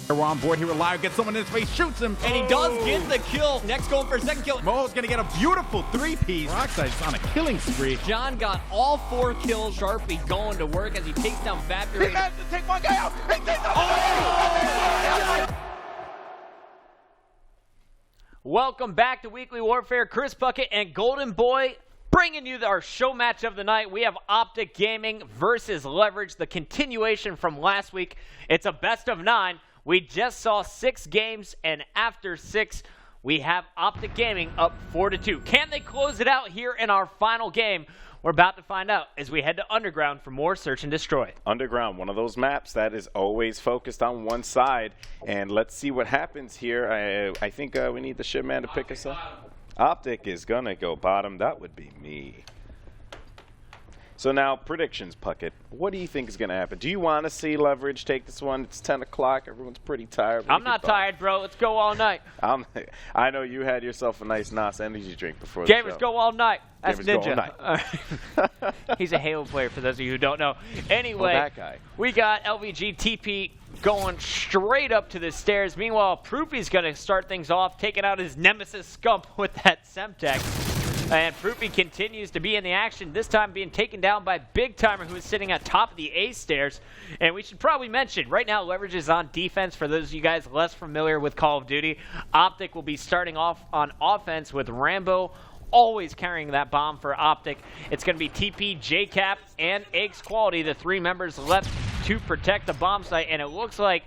We're on board here with Live, gets someone in his face, shoots him. And he does get the kill. Next going for a second kill. Mo's gonna get a beautiful three-piece. Roxide's on a killing spree. John got all 4 kills. Sharpie going to work as he takes down Vapor. He managed to take one guy out. He takes Welcome back to Weekly Warfare. Chris Puckett and Golden Boy bringing you our show match of the night. We have Optic Gaming versus Leverage, the continuation from last week. It's a best of 9. We just saw 6 games, and after 6, we have Optic Gaming up 4-2. Can they close it out here in our final game? We're about to find out as we head to Underground for more Search and Destroy. Underground, one of those maps that is always focused on one side. And let's see what happens here. I think we need the shipman to pick us up. Optic is going to go bottom. That would be me. So now, predictions, Puckett. What do you think is going to happen? Do you want to see Leverage take this one? It's 10 o'clock. Everyone's pretty tired. I'm not tired, bro. Let's go all night. I know you had yourself a nice NOS energy drink before the show. Gamers go all night. That's Gamers Ninja. He's a Halo player, for those of you who don't know. Anyway, that guy. We got LVG TP going straight up to the stairs. Meanwhile, Proofy's going to start things off, taking out his nemesis Scump with that Semtex. And Proofy continues to be in the action, this time being taken down by Big Timer, who is sitting at top of the A stairs. And we should probably mention, right now, Leverage is on defense. For those of you guys less familiar with Call of Duty, Optic will be starting off on offense with Rambo always carrying that bomb for Optic. It's going to be TP, JCap, and Aches Quality, the 3 members left to protect the bomb site. And it looks like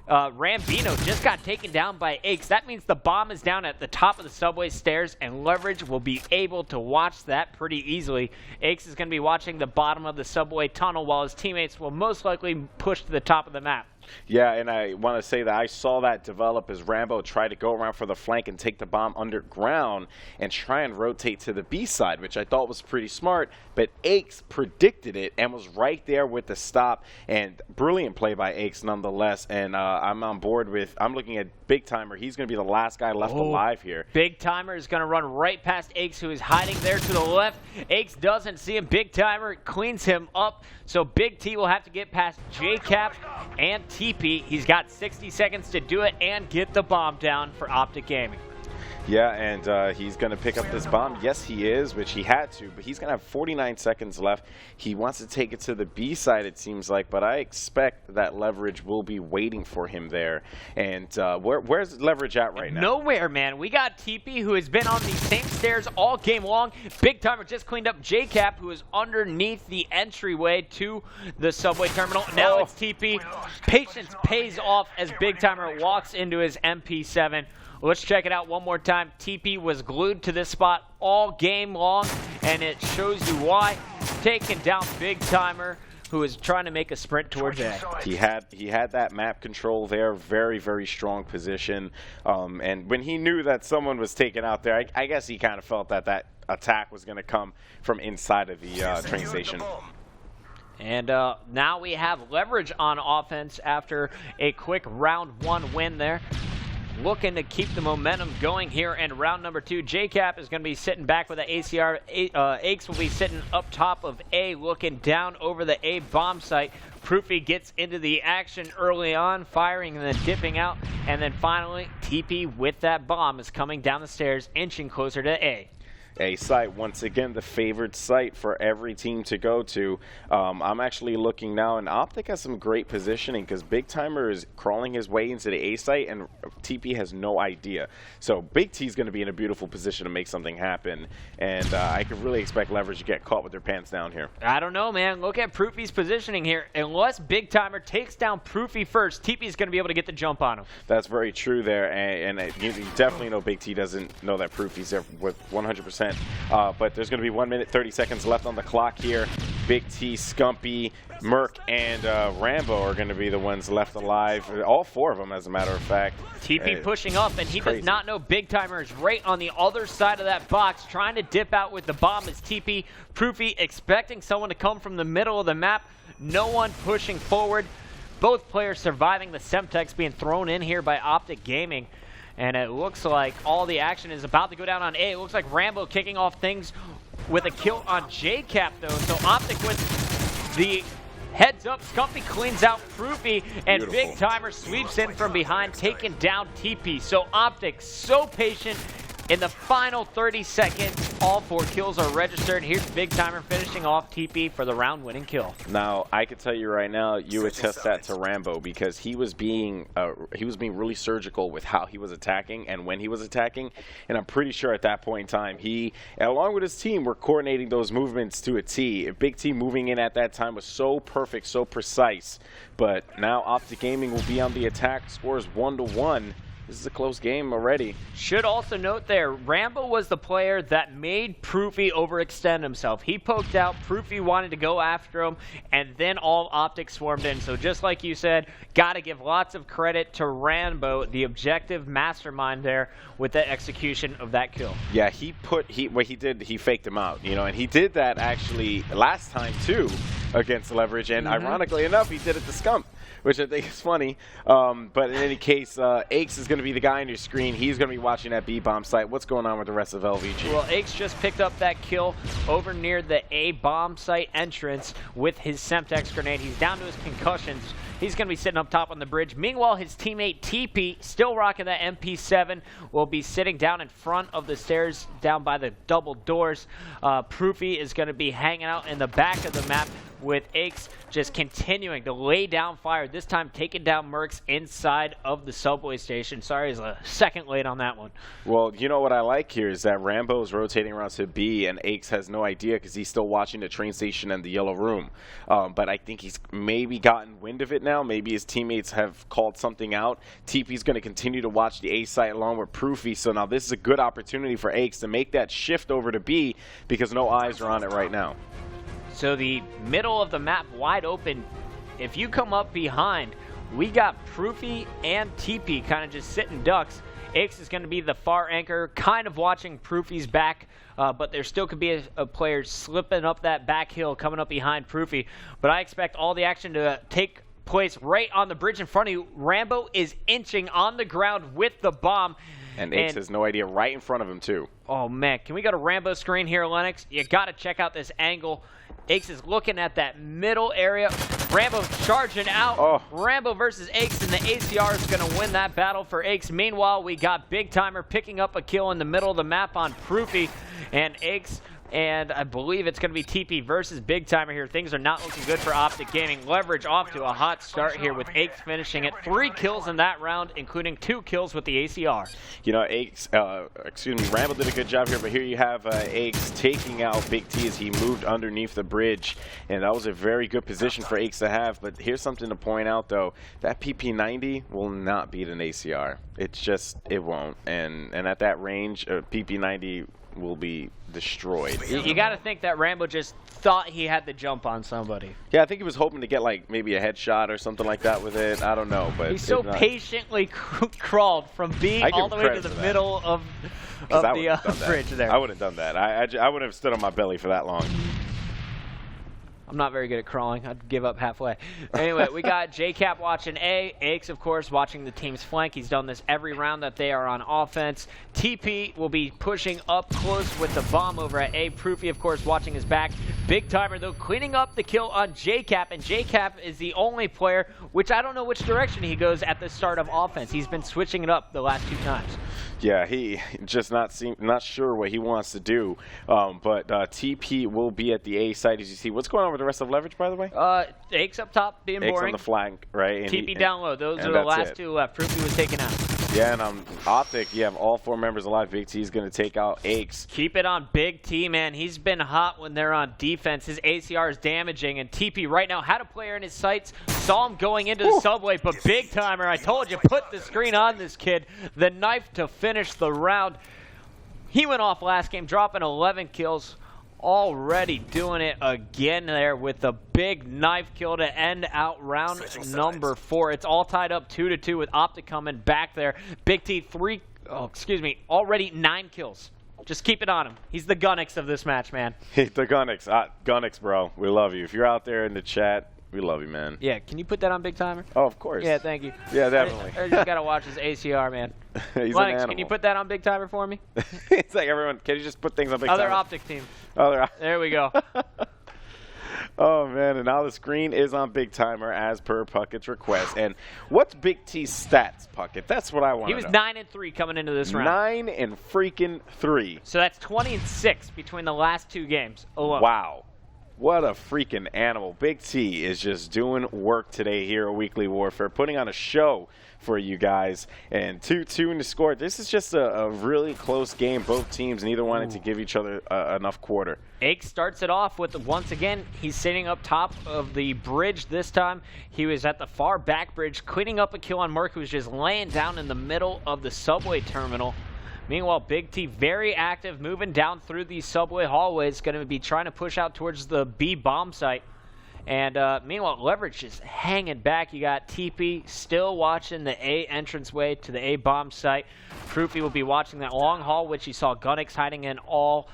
Rambino just got taken down by Aches. That means the bomb is down at the top of the subway stairs, and Leverage will be able to watch that pretty easily. Aches is going to be watching the bottom of the subway tunnel, while his teammates will most likely push to the top of the map. Yeah, and I want to say that I saw that develop as Rambo tried to go around for the flank and take the bomb underground and try and rotate to the B side, which I thought was pretty smart. But Aches predicted it and was right there with the stop. And brilliant play by Aches nonetheless. And I'm on board with, I'm looking at Big Timer. He's going to be the last guy left alive here. Big Timer is going to run right past Aches, who is hiding there to the left. Aches doesn't see him. Big Timer cleans him up. So Big T will have to get past JCap and TP. He's got 60 seconds to do it and get the bomb down for Optic Gaming. Yeah, and he's going to pick up this bomb. Yes, he is, which he had to, but he's going to have 49 seconds left. He wants to take it to the B side, it seems like, but I expect that Leverage will be waiting for him there. And where's Leverage at right now? Nowhere, man. We got TP, who has been on the same stairs all game long. Big Timer just cleaned up JCap, who is underneath the entryway to the subway terminal. Now it's TP. Patience pays off as Big Timer walks into his MP7. Let's check it out one more time. TP was glued to this spot all game long, and it shows you why. Taking down Big Timer, who is trying to make a sprint towards A. He had that map control there, very, very strong position. And when he knew that someone was taken out there, I guess he kind of felt that that attack was going to come from inside of the train station. And now we have Leverage on offense after a quick round 1 win there. Looking to keep the momentum going here in round number 2. JCap is going to be sitting back with the ACR. Aches will be sitting up top of A, looking down over the A bomb site. Proofy gets into the action early on, firing and then dipping out. And then finally, TP with that bomb is coming down the stairs, inching closer to A. A site, once again, the favored site for every team to go to. I'm actually looking now, and Optic has some great positioning because Big Timer is crawling his way into the A site, and TP has no idea. So Big T is going to be in a beautiful position to make something happen, and I could really expect Leverage to get caught with their pants down here. I don't know, man. Look at Proofy's positioning here. Unless Big Timer takes down Proofy first, TP is going to be able to get the jump on him. That's very true there, and you definitely know Big T doesn't know that Proofy's there with 100%. But there's going to be 1 minute, 30 seconds left on the clock here. Big T, Scumpy, Merc, and Rambo are going to be the ones left alive. All 4 of them, as a matter of fact. TP pushing up, and he does not know Big Timer is right on the other side of that box, trying to dip out with the bomb as TP. Proofy expecting someone to come from the middle of the map. No one pushing forward. Both players surviving the Semtex being thrown in here by Optic Gaming. And it looks like all the action is about to go down on A. It looks like Rambo kicking off things with a kill on JCap, though. So Optic with the Heads up, Scumpy cleans out Proofy, and Beautiful. Big Timer sweeps in from behind, taking down TP. So Optic, so patient. In the final 30 seconds, all 4 kills are registered. Here's Big Timer finishing off TP for the round-winning kill. Now, I can tell you right now, you attest that to Rambo because he was being really surgical with how he was attacking and when he was attacking. And I'm pretty sure at that point in time, he, along with his team, were coordinating those movements to a T. A Big T moving in at that time was so perfect, so precise. But now Optic Gaming will be on the attack. Scores 1-1. This is a close game already. Should also note there, Rambo was the player that made Proofy overextend himself. He poked out, Proofy wanted to go after him, and then all Optic swarmed in. So just like you said, got to give lots of credit to Rambo, the objective mastermind there with the execution of that kill. Yeah, what he did, he faked him out, you know, and he did that actually last time too against Leverage, and ironically enough, he did it to Scump, which I think is funny. But in any case, Aches is going to be the guy on your screen. He's going to be watching that B-bomb site. What's going on with the rest of LVG? Well, Aches just picked up that kill over near the A-bomb site entrance with his Semtex grenade. He's down to his concussions. He's going to be sitting up top on the bridge. Meanwhile, his teammate TP, still rocking that MP7, will be sitting down in front of the stairs down by the double doors. Proofy is going to be hanging out in the back of the map with Aches just continuing to lay down fire, this time taking down Mercs inside of the subway station. Sorry, he's a second late on that one. Well, you know what I like here is that Rambo is rotating around to B, and Aches has no idea because he's still watching the train station and the yellow room. But I think he's maybe gotten wind of it now. Maybe his teammates have called something out. TP's going to continue to watch the A site along with Proofy, so now this is a good opportunity for Aches to make that shift over to B because no eyes are on it right now. So the middle of the map wide open. If you come up behind, we got Proofy and TP kind of just sitting ducks. Aches is going to be the far anchor, kind of watching Proofy's back, but there still could be a player slipping up that back hill coming up behind Proofy. But I expect all the action to take place right on the bridge in front of you. Rambo is inching on the ground with the bomb. And Aches has no idea right in front of him, too. Oh, man. Can we go to Rambo's screen here, Lennox? You got to check out this angle. Aches is looking at that middle area. Rambo charging out. Oh. Rambo versus Aches, and the ACR is going to win that battle for Aches. Meanwhile, we got Big Timer picking up a kill in the middle of the map on Proofy, and Aches, and I believe it's going to be TP versus Big Timer here. Things are not looking good for Optic Gaming. Leverage off to a hot start here with Aches finishing at 3 kills in that round, including 2 kills with the ACR. You know, Rambo did a good job here, but here you have Aches taking out Big T as he moved underneath the bridge, and that was a very good position for Aches to have. But here's something to point out, though. That PP90 will not beat an ACR. It won't. And at that range, PP90 will be destroyed. You got to think that Rambo just thought he had the jump on somebody. Yeah, I think he was hoping to get like maybe a headshot or something like that with it. I don't know, but he so patiently crawled from B all the way to the middle of the bridge there. I would have done that. I would have stood on my belly for that long. I'm not very good at crawling. I'd give up halfway. Anyway, we got JCap watching A. Aches, of course, watching the team's flank. He's done this every round that they are on offense. TP will be pushing up close with the bomb over at A. Proofy, of course, watching his back. Big Timer, though, cleaning up the kill on JCap, and JCap is the only player, which I don't know which direction he goes at the start of offense. He's been switching it up the last 2 times. Yeah, he just not sure what he wants to do. But TP will be at the A site, as you see. What's going on with the rest of Leverage, by the way? Aches up top, being Aches boring. on the flank, right? And TP down low. Those are the last 2 left. Proofy was taken out. Yeah, and Optic, you have all 4 members alive. Big T is going to take out Aches. Keep it on Big T, man. He's been hot when they're on defense. His ACR is damaging, and TP right now had a player in his sights. Saw him going into the subway, but Big Timer, I told you, put the screen on this kid. The knife to finish the round. He went off last game, dropping 11 kills. Already doing it again there with the big knife kill to end out round number 4. It's all tied up 2-2 with Optic coming back there. Big T already 9 kills. Just keep it on him. He's the Gunnix of this match, man. The Gunnix. Gunnix, bro. We love you. If you're out there in the chat, we love you, man. Yeah, can you put that on Big Timer? Oh, of course. Yeah, thank you. Yeah, definitely. I just got to watch his ACR, man. He's Lennox, can you put that on Big Timer for me? It's like everyone, can you just put things on Big Timer? Other Optic team. There we go. Oh, man, and now the screen is on Big Timer as per Puckett's request. And what's Big T's stats, Puckett? That's what I want to know. He was 9-3 coming into this round. 9-3. So that's 20-6 between the last 2 games alone. Wow. What a freaking animal. Big T is just doing work today here at Weekly Warfare, putting on a show for you guys. And 2-2 in the score. This is just a really close game. Both teams, neither wanted to give each other enough quarter. Ake starts it off with, once again, he's sitting up top of the bridge this time. He was at the far back bridge, cleaning up a kill on Merc, who was just laying down in the middle of the subway terminal. Meanwhile, Big T very active, moving down through these subway hallways, going to be trying to push out towards the B bomb site. And meanwhile, Leverage is hanging back. You got TP still watching the A entranceway to the A bomb site. Proofy will be watching that long hall, which he saw Gunnix hiding in all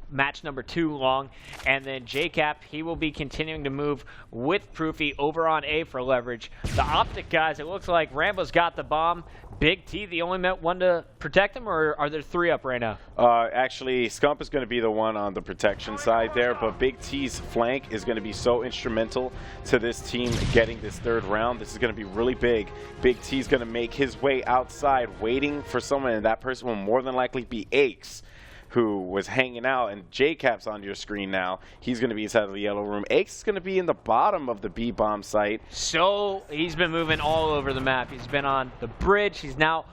match number 2 long. And then JCap, he will be continuing to move with Proofy over on A for Leverage. The Optic guys, it looks like Rambo's got the bomb. Big T, the only one to protect him, or are there 3 up right now? Actually, Scump is going to be the one on the protection side there, but Big T's flank is going to be so instrumental to this team getting this 3rd round. This is going to be really big. Big T's going to make his way outside, waiting for someone, and that person will more than likely be Aches, who was hanging out, and JCap's on your screen now. He's going to be inside of the yellow room. Aches is going to be in the bottom of the B bomb site. So he's been moving all over the map. He's been on the bridge. He's now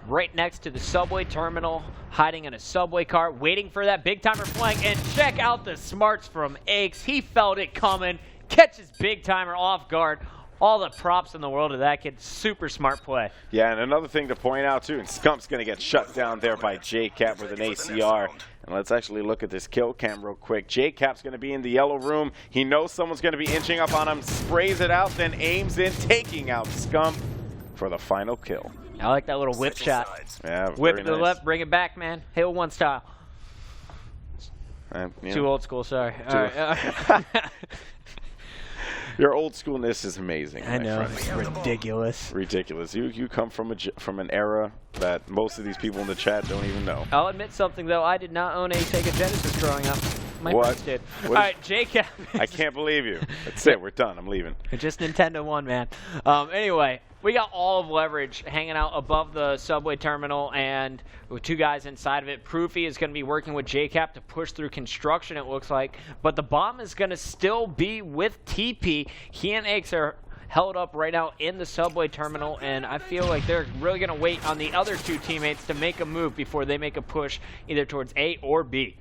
right next to the subway terminal, hiding in a subway car, waiting for that Big Timer flank. And check out the smarts from Aches. He felt it coming, catches Big Timer off guard. All the props in the world of that kid. Super smart play. Yeah, and another thing to point out, too, and Scump's going to get shut down there by JCap with an ACR. And let's actually look at this kill cam real quick. JCap's going to be in the yellow room. He knows someone's going to be inching up on him, sprays it out, then aims in, taking out Scump for the final kill. I like that little whip shot. Yeah, whip it to the nice. left, bring it back, man. Halo 1 style. Yeah. Too old school, sorry. All right. Your old schoolness is amazing. I know, it's ridiculous. Ridiculous. You come from an era that most of these people in the chat don't even know. I'll admit something, though. I did not own a Sega Genesis growing up. My What? friends did. What All right, JCap. I can't believe you. That's it. We're done. I'm leaving. Just Nintendo 1, man. Anyway, we got all of Leverage hanging out above the subway terminal, and with 2 guys inside of it. Proofy is going to be working with JCap to push through construction, it looks like. But the bomb is going to still be with TP. He and Aches are held up right now in the subway terminal, and I feel like they're really going to wait on the other 2 teammates to make a move before they make a push either towards A or B.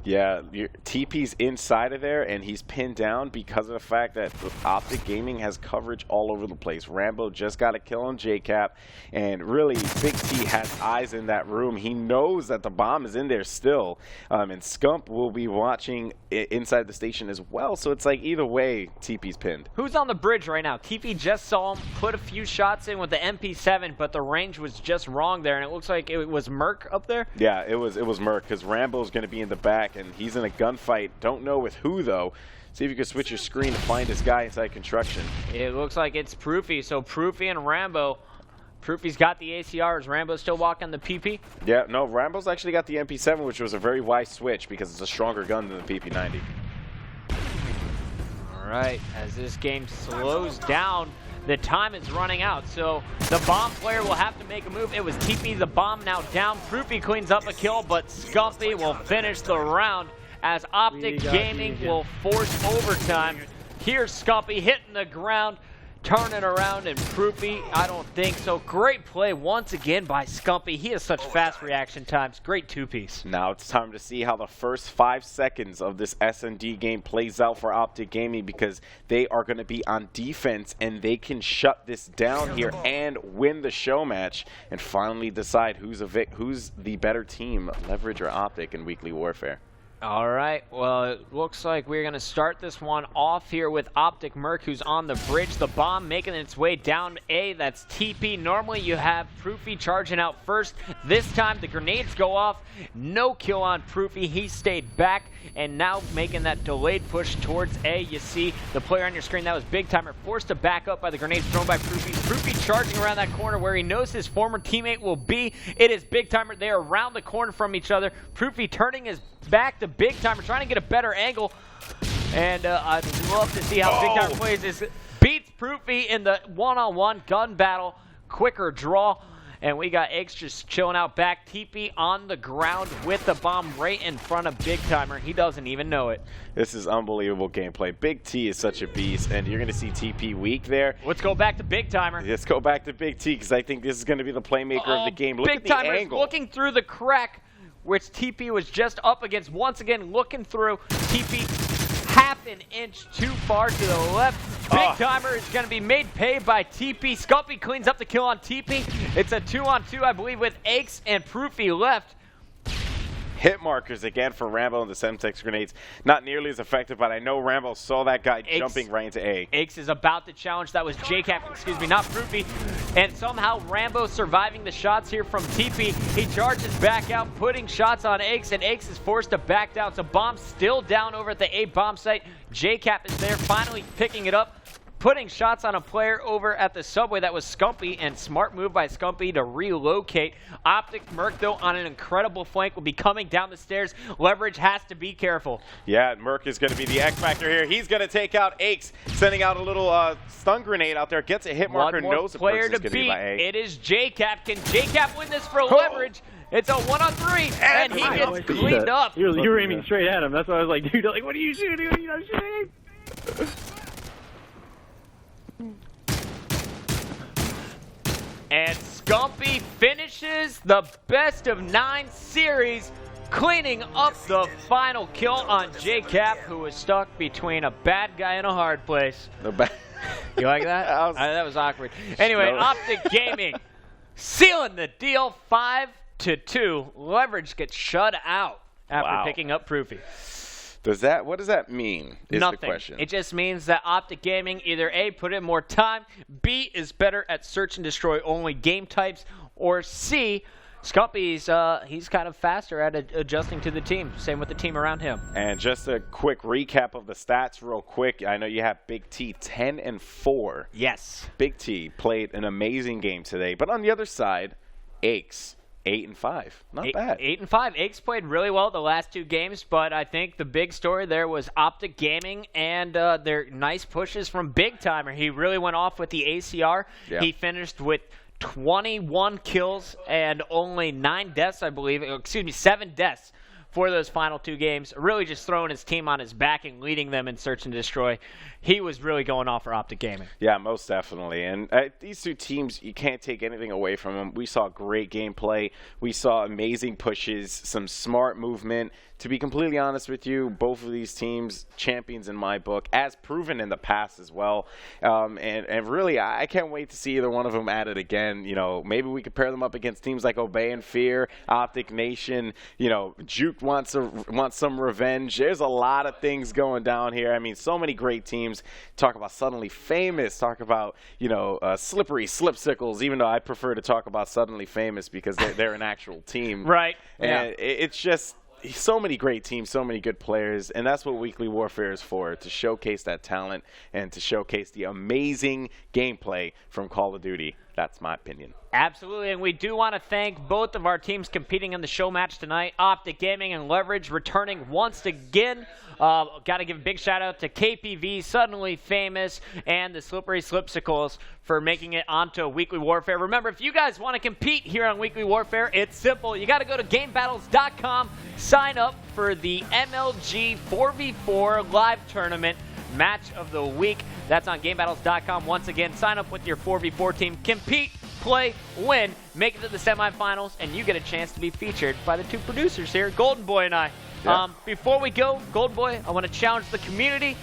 Yeah, TP's inside of there, and he's pinned down because of the fact that Optic Gaming has coverage all over the place. Rambo just got a kill on JCap, and really, Big T has eyes in that room. He knows that the bomb is in there still, and Scump will be watching inside the station as well, so it's like either way, TP's pinned. Who's on the bridge right now? TP just saw him put a few shots in with the MP7, but the range was just wrong there, and it looks like it was Merc up there? Yeah, it was Merc, because Rambo's going to be in the back, and he's in a gunfight. Don't know with who, though. See if you can switch your screen to find this guy inside construction. It looks like it's Proofy. So Proofy and Rambo. Proofy's got the ACR. Is Rambo still walking the PP? Yeah, no, Rambo's actually got the MP7, which was a very wise switch because it's a stronger gun than the PP90. All right, as this game slows down, the time is running out, so the bomb player will have to make a move. It was TP, the bomb now down. Proofy cleans up a kill, but Scumpy will finish the round as Optic Gaming will force overtime. Here's Scumpy hitting the ground, turning around, and Proofy, I don't think so. Great play once again by Scumpy. He has such fast reaction times. Great 2-piece. Now it's time to see how the first 5 seconds of this S&D game plays out for Optic Gaming, because they are going to be on defense and they can shut this down here and win the show match and finally decide who's the better team, Leverage or Optic, in Weekly Warfare. All right, well, it looks like we're going to start this one off here with Optic Merc, who's on the bridge. The bomb making its way down A. That's TP. Normally you have Proofy charging out first. This time the grenades go off. No kill on Proofy. He stayed back and now making that delayed push towards A. You see the player on your screen, that was Big Timer, forced to back up by the grenades thrown by Proofy. Proofy charging around that corner where he knows his former teammate will be. It is Big Timer. They are around the corner from each other. Proofy turning his back to Big Timer, trying to get a better angle. And I'd love to see how Big Time plays this. Beats Proofy in the one-on-one gun battle. Quicker draw. And we got Eggs just chilling out back. TP on the ground with the bomb right in front of Big Timer. He doesn't even know it. This is unbelievable gameplay. Big T is such a beast, and you're going to see TP weak there. Let's go back to Big Timer. Let's go back to Big T, because I think this is going to be the playmaker of the game. Look Big at the Timer's angle. looking through the crack, which TP was just up against. Once again, looking through. TP half an inch too far to the left. Big Timer is going to be made pay by TP. Scumpy cleans up the kill on TP. It's a 2-on-2, I believe, with Aches and Proofy left. Hit markers again for Rambo and the Semtex grenades. Not nearly as effective, but I know Rambo saw that guy jumping right into A. Aches is about to challenge. That was JCap, excuse me, not Proofy. And somehow Rambo surviving the shots here from TP. He charges back out, putting shots on Aches, and Aches is forced to back down. So bomb still down over at the A bomb site. JCap is there, finally picking it up, putting shots on a player over at the subway. That was Scumpy, and smart move by Scumpy to relocate. Optic Merc, though, on an incredible flank, will be coming down the stairs. Leverage has to be careful. Yeah, Merc is going to be the X factor here. He's going to take out Aches, sending out a little stun grenade out there. Gets a hit marker, knows the player person's to going to be beat. by A. It is JCap. Can JCap win this for Leverage? It's a 1-on-3, and he gets cleaned up. You were aiming straight at him. That's why I was like, dude, like, what are you shooting? What are you shooting? And Scumpy finishes the best of 9 series, cleaning up the final kill on JCap, who was stuck between a bad guy and a hard place. You like that? That was awkward. Anyway, Optic Gaming sealing the deal 5-2. Leverage gets shut out after picking up Proofy. What does that mean? Is Nothing. The question. It just means that Optic Gaming either A, put in more time, B, is better at search and destroy only game types, or C, Scumpy's he's kind of faster at adjusting to the team. Same with the team around him. And just a quick recap of the stats real quick. I know you have Big T 10-4. Yes. Big T played an amazing game today. But on the other side, Aches 8-5. Not bad. 8-5. Aches played really well the last 2 games, but I think the big story there was Optic Gaming and their nice pushes from Big Timer. He really went off with the ACR. Yeah. He finished with 21 kills and only 9 deaths, I believe. Excuse me, 7 deaths for those final 2 games. Really just throwing his team on his back and leading them in search and destroy. He was really going off for Optic Gaming. Yeah, most definitely. And these 2 teams, you can't take anything away from them. We saw great gameplay. We saw amazing pushes, some smart movement. To be completely honest with you, both of these teams, champions in my book, as proven in the past as well. And really, I can't wait to see either one of them at it again. You know, maybe we could pair them up against teams like Obey and Fear, Optic Nation. You know, Juke wants some revenge. There's a lot of things going down here. I mean, so many great teams. Talk about Suddenly Famous. Talk about, you know, Slippery Slipsicles, even though I prefer to talk about Suddenly Famous because they're an actual team. Right. And it's just so many great teams, so many good players, and that's what Weekly Warfare is for, to showcase that talent and to showcase the amazing gameplay from Call of Duty. That's my opinion. Absolutely, and we do want to thank both of our teams competing in the show match tonight, Optic Gaming and Leverage, returning once again. Got to give a big shout out to KPV, Suddenly Famous, and the Slippery Slipsicles for making it onto Weekly Warfare. Remember, if you guys want to compete here on Weekly Warfare, it's simple. You got to go to GameBattles.com, sign up for the MLG 4v4 live tournament match of the week. That's on GameBattles.com. Once again, sign up with your 4v4 team, compete, play, win, make it to the semifinals, and you get a chance to be featured by the 2 producers here, Golden Boy and I. Yeah. Before we go, Golden Boy, I want to challenge the community.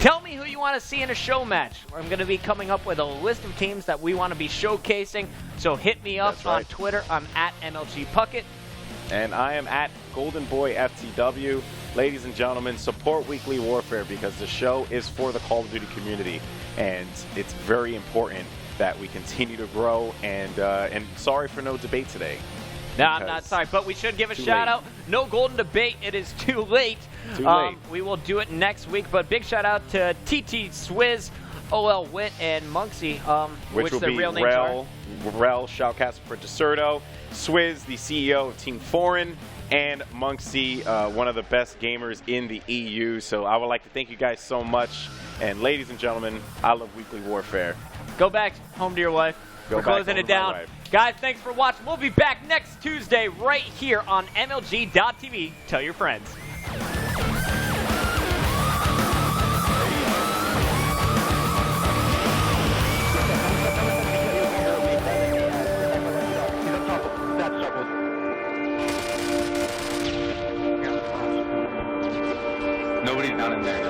Tell me who you want to see in a show match. I'm going to be coming up with a list of teams that we want to be showcasing, so hit me up on Twitter. I'm at MLGPuckett. And I am at Golden Boy FTW. Ladies and gentlemen, support Weekly Warfare because the show is for the Call of Duty community, and it's very important that we continue to grow. And sorry for no debate today. No, I'm not sorry, but we should give a shout out. No golden debate. It is too late. Too late. We will do it next week, but big shout out to TT Swizz, OL Wit, and Monksy, which will their be real names are. Rel, Shoutcast for Deserto, Swizz, the CEO of Team Foreign, and Monksy, one of the best gamers in the EU. So I would like to thank you guys so much. And ladies and gentlemen, I love Weekly Warfare. Go back home to your wife. We're closing it down. Guys, thanks for watching. We'll be back next Tuesday right here on MLG.TV. Tell your friends. Nobody's down in there.